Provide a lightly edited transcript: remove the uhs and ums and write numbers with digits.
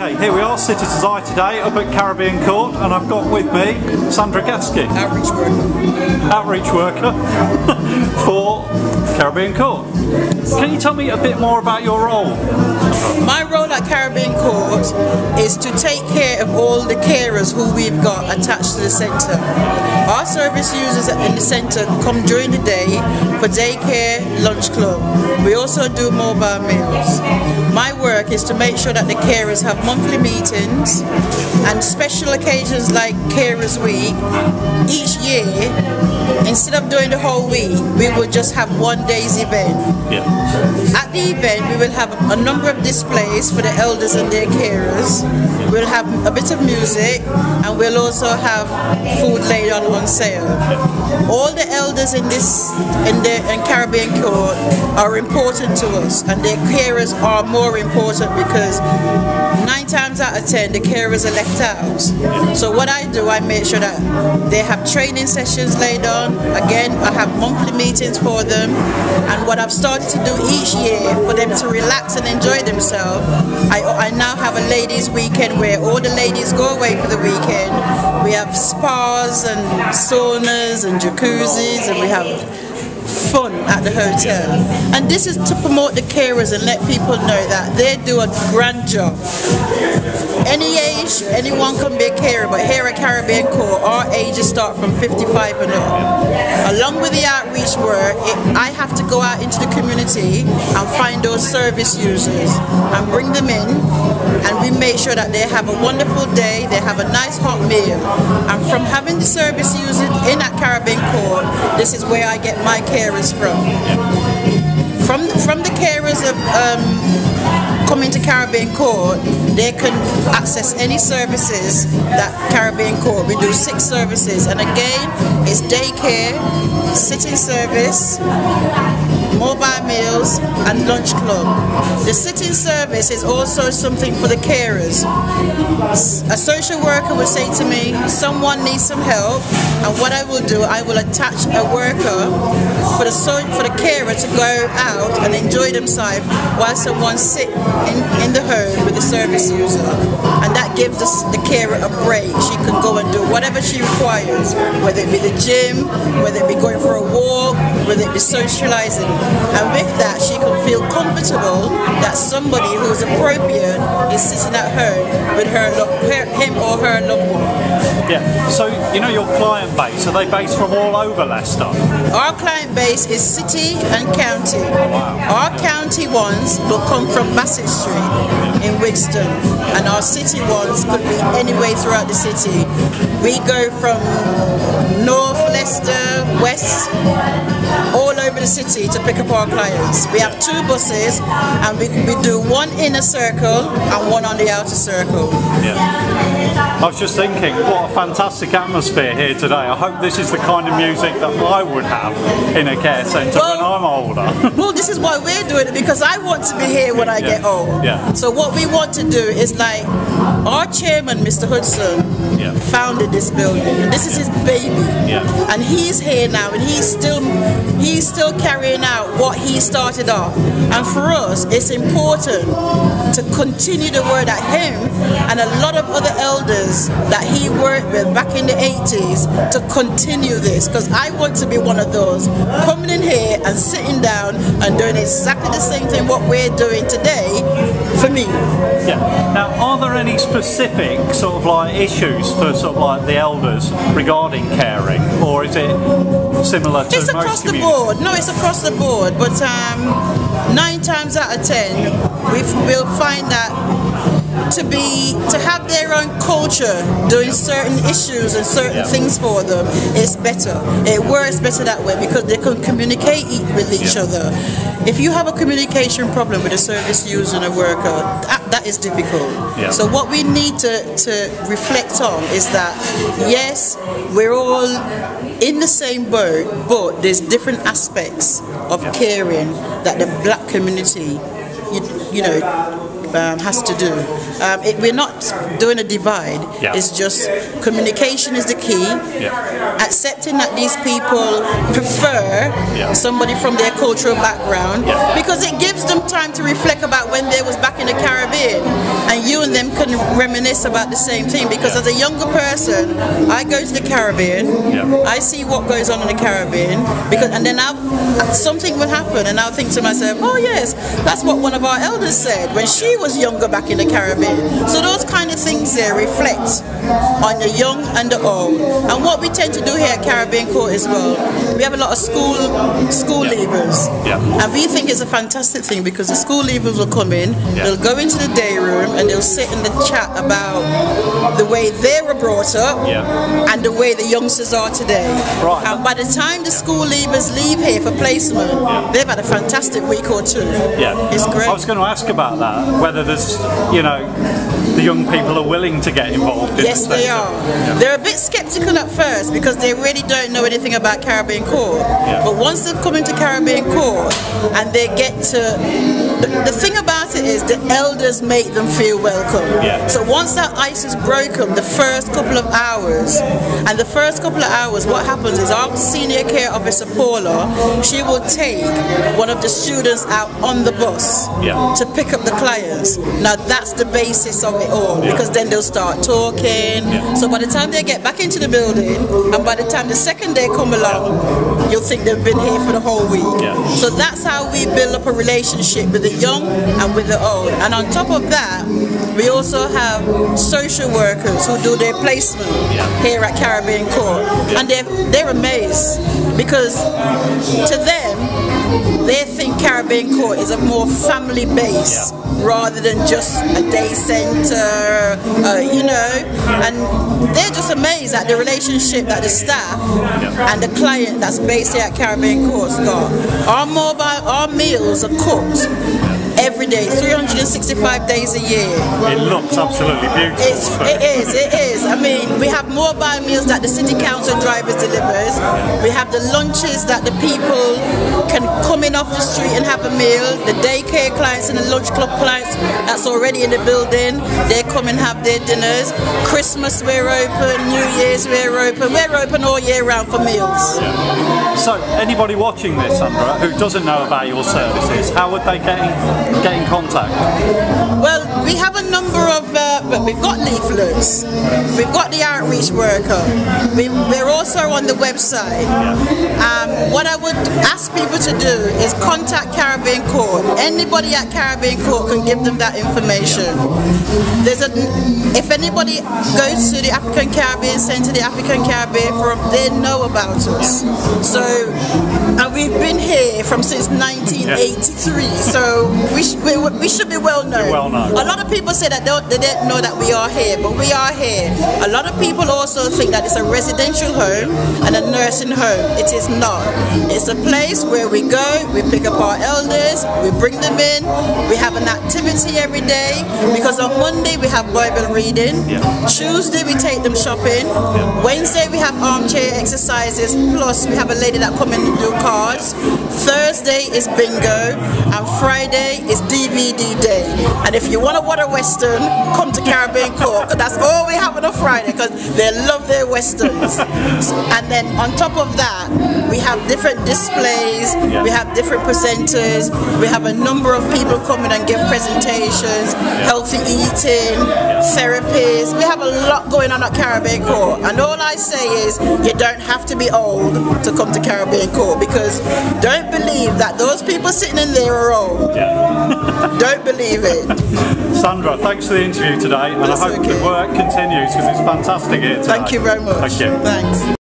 Okay, here we are, Citizens Eye today up at Caribbean Court, and I've got with me Sandra Gaskin. Outreach worker. Outreach worker for Caribbean Court. Can you tell me a bit more about your role? My role at Caribbean Court is to take care of all the carers who we've got attached to the centre. Our service users in the centre come during the day for daycare, lunch club. We also do mobile meals. My work is to make sure that the carers have monthly meetings and special occasions like Carers Week. Each year, instead of doing the whole week, we will just have one day's event. Yeah. At the event, we will have a number of displays for the elders and their carers. We'll have a bit of music, and we'll also have food laid on sale. All the elders in Caribbean Court are important to us, and their carers are more important because 9 times out of 10 the carers are left out. So what I do, I make sure that they have training sessions laid on. Again, I have monthly meetings for them, and what I've started to do each year for them to relax and enjoy themselves, I now have a ladies' weekend where all the ladies go away for the weekend. We have spas and saunas and jacuzzis, and we have fun at the hotel. And this is to promote the carers and let people know that they do a grand job. Any age, anyone can be a carer, but here at Caribbean Court, our ages start from 55 and up. Along with the outreach work, I have to go out into the community and find those service users and bring them in, and we make sure that they have a wonderful day, they have a nice hot meal. And from having the service users in at Caribbean Court, this is where I get my carers from. From the carers of coming to Caribbean Court, they can access any services that Caribbean Court. We do 6 services, and again, it's daycare, sitting service, mobile meals, and lunch club. The sitting service is also something for the carers. A social worker will say to me, someone needs some help, and what I will do, I will attach a worker for the carer to go out and enjoy themselves while someone sits in the home with the service user, and that gives the carer a break. She can go and do whatever she requires, whether it be the gym, whether it be going for a walk, whether it be socializing. And with that, she can feel comfortable that somebody who is appropriate is sitting at home with him or her loved one. Yeah, so you know your client base, are they based from all over Leicester? Our client base is city and county. Wow. Our county ones will come from Bassett Street in Wigston, and our city ones could be anywhere throughout the city. We go from North Leicester, West, all over the city to pick up our clients. We have 2 buses, and we do one inner circle and one on the outer circle. Yeah. I was just thinking, what a fantastic atmosphere here today. I hope this is the kind of music that I would have in a care centre when I'm older. Well, this is why we're doing it, because I want to be here when I get old. Yeah. So what we want to do is, like, our chairman, Mr. Hudson, founded this building, and this is his baby. Yeah. And he's here now, and he's still carrying out what he started off. And for us, it's important to continue the word that him and a lot of other elders that he worked with back in the 80s to continue this, because I want to be one of those coming in here and sitting down and doing exactly the same thing what we're doing today for me. Yeah. Now, are there any specific sort of like issues for sort of like the elders regarding caring, or is it similar to It's across the board. No, it's across the board. But 9 times out of 10, we'll find that to have their own culture doing certain issues and certain things for them is better. It works better that way because they can communicate with each other. If you have a communication problem with a service user and a worker, that is difficult. Yeah. So what we need to reflect on is that, yes, we're all in the same boat, but there's different aspects of caring that the black community, has to do. We're not doing a divide. It's just communication is the key. Accepting that these people prefer somebody from their cultural background, because it gives them time to reflect about when they was back in the Caribbean, and you and them can reminisce about the same thing, because as a younger person, I go to the Caribbean, I see what goes on in the Caribbean, and then something will happen and I'll think to myself, oh yes, that's what one of our elders said when she was younger back in the Caribbean. So those kind of things there reflect on the young and the old. And what we tend to do here at Caribbean Court as well, we have a lot of school leavers, and we think it's a fantastic thing, because the school leavers will come in, they'll go into the day room and they'll sit in the chat about the way they were brought up and the way the youngsters are today. Right. And by the time the school leavers leave here for placement, they've had a fantastic week or two. It's great. I was going to ask about that, whether there's, you know, the young people are willing to get involved in Yes, they are. They're a bit skeptical at first because they really don't know anything about Caribbean Court. But once they've come into Caribbean Court and they get to... The thing about it is the elders make them feel welcome. So once that ice is broken, the first couple of hours, what happens is our senior care officer, Paula, she will take one of the students out on the bus to pick up the clients. Now that's the basis of it all, because then they'll start talking. So by the time they get back into the building, and by the time the second day come along, you'll think they've been here for the whole week. So that's how we build up a relationship with the young and with the old. And on top of that, we also have social workers who do their placement here at Caribbean Court, and they're amazed, because to them they think Caribbean Court is a more family base rather than just a day centre, you know, and they're just amazed at the relationship that the staff and the client that's based here at Caribbean Court's got. Our meals are cooked every day, 365 days a year. It looks absolutely beautiful. It is. I mean, we have mobile meals that the city council drivers delivers. We have the lunches that the people can come in off the street and have a meal. The daycare clients and the lunch club clients that's already in the building, they come and have their dinners. Christmas we're open, New Year's we're open. We're open all year round for meals. So anybody watching this, Sandra, who doesn't know about your services, how would they get in contact? Well, we have a number of, we've got leaflets, we've got the outreach worker, we're also on the website. What I would ask people to do is contact Caribbean Court. Anybody at Caribbean Court can give them that information. If anybody goes to the African Caribbean Centre, the African Caribbean Forum, they know about us. So, and we've been here since 1983, so we should be well known. A lot of people say that they don't know that we are here, but we are here. A lot of people also think that it's a residential home and a nursing home. It is not. It's a place where we go, we pick up our elders, we bring them in, we have an activity every day, because on Monday we have Bible reading, Tuesday we take them shopping, Wednesday we have armchair exercises, plus we have a lady that come in and do cards, Thursday is bingo, and Friday is DVD day. And if you want to watch a Western, come to Caribbean Court, because that's all we have on a Friday, because they love their Westerns. And then on top of that, we have different displays, we have different presenters, we have a number of people coming and give presentations, healthy eating, therapies. We have a lot going on at Caribbean Court, and all I say is you don't have to be old to come to Caribbean Court, because don't believe that those people sitting in there are old. Don't believe it. Sandra, thanks for the interview today, and I hope the work continues, because it's fantastic here today. Thank you very much. Thank you. Thanks.